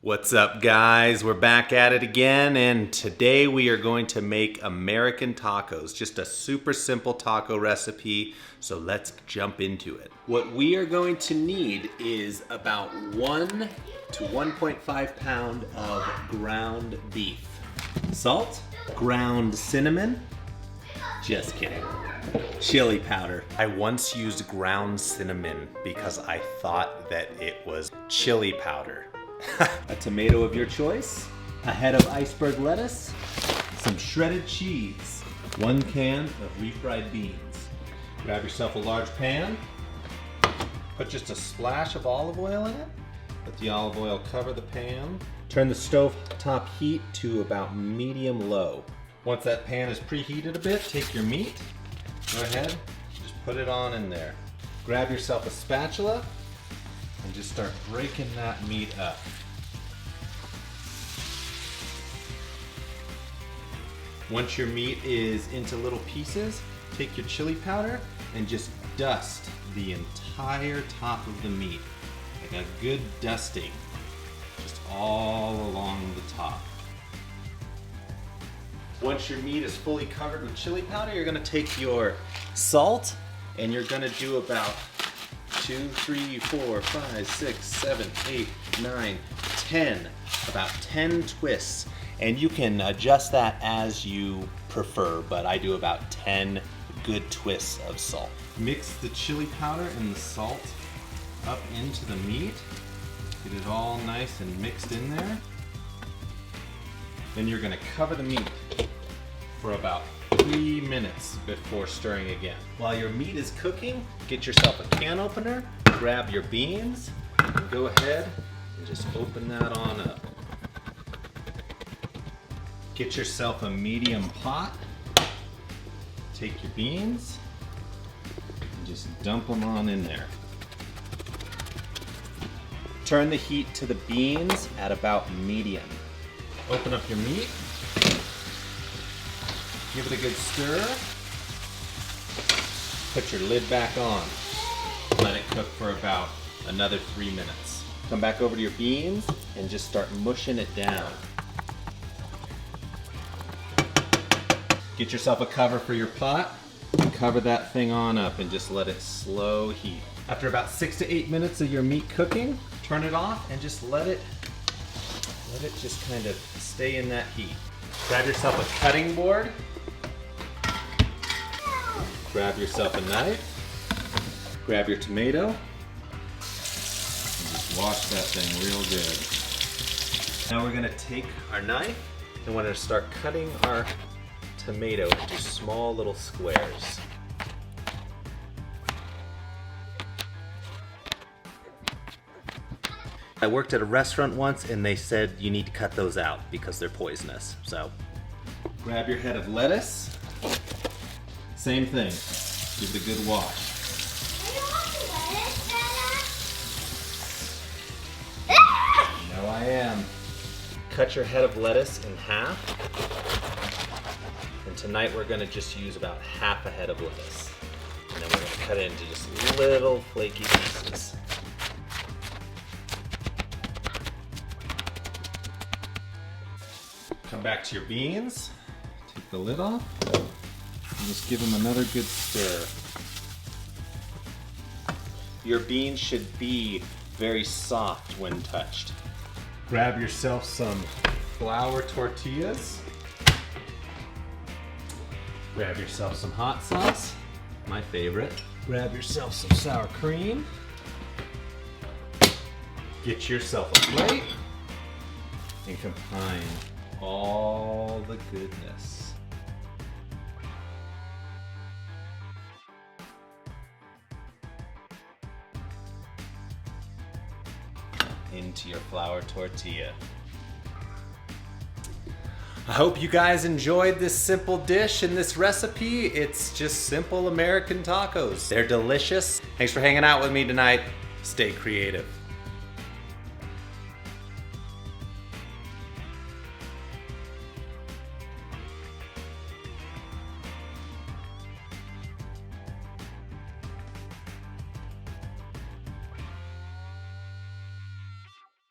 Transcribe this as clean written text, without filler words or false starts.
What's up, guys? We're back at it again, and today we are going to make American tacos. Just a super simple taco recipe, so let's jump into it. What we are going to need is about 1 to 1.5 pound of ground beef. Salt, ground cinnamon, just kidding, chili powder. I once used ground cinnamon because I thought that it was chili powder. A tomato of your choice, a head of iceberg lettuce, some shredded cheese, 1 can of refried beans. Grab yourself a large pan, put just a splash of olive oil in it. Let the olive oil cover the pan. Turn the stove top heat to about medium low. Once that pan is preheated a bit, take your meat, go ahead, just put it on in there. Grab yourself a spatula and just start breaking that meat up. Once your meat is into little pieces, take your chili powder and just dust the entire top of the meat. Like a good dusting, just all along the top. Once your meat is fully covered with chili powder, you're gonna take your salt and you're gonna do about 2, 3, 4, 5, 6, 7, 8, 9, 10. About 10 twists. And you can adjust that as you prefer, but I do about 10 good twists of salt. Mix the chili powder and the salt up into the meat. Get it all nice and mixed in there. Then you're gonna cover the meat for about 3 minutes before stirring again. While your meat is cooking, get yourself a can opener, grab your beans, and go ahead and just open that on up. Get yourself a medium pot, take your beans, and just dump them on in there. Turn the heat to the beans at about medium. Open up your meat. Give it a good stir. Put your lid back on. Let it cook for about another 3 minutes. Come back over to your beans and just start mushing it down. Get yourself a cover for your pot and cover that thing on up and just let it slow heat. After about 6 to 8 minutes of your meat cooking, turn it off and just let it just kind of stay in that heat. Grab yourself a cutting board. Grab yourself a knife, grab your tomato, and just wash that thing real good. Now we're gonna take our knife and we're gonna start cutting our tomato into small little squares. I worked at a restaurant once and they said you need to cut those out because they're poisonous. So grab your head of lettuce. Same thing, give it a good wash. No, I am. Cut your head of lettuce in half. And tonight we're gonna just use about half a head of lettuce. And then we're gonna cut it into just little flaky pieces. Come back to your beans, take the lid off. And just give them another good stir. Your beans should be very soft when touched. Grab yourself some flour tortillas. Grab yourself some hot sauce, my favorite. Grab yourself some sour cream. Get yourself a plate and combine all the goodness into your flour tortilla. I hope you guys enjoyed this simple dish and this recipe. It's just simple American tacos. They're delicious. Thanks for hanging out with me tonight. Stay creative.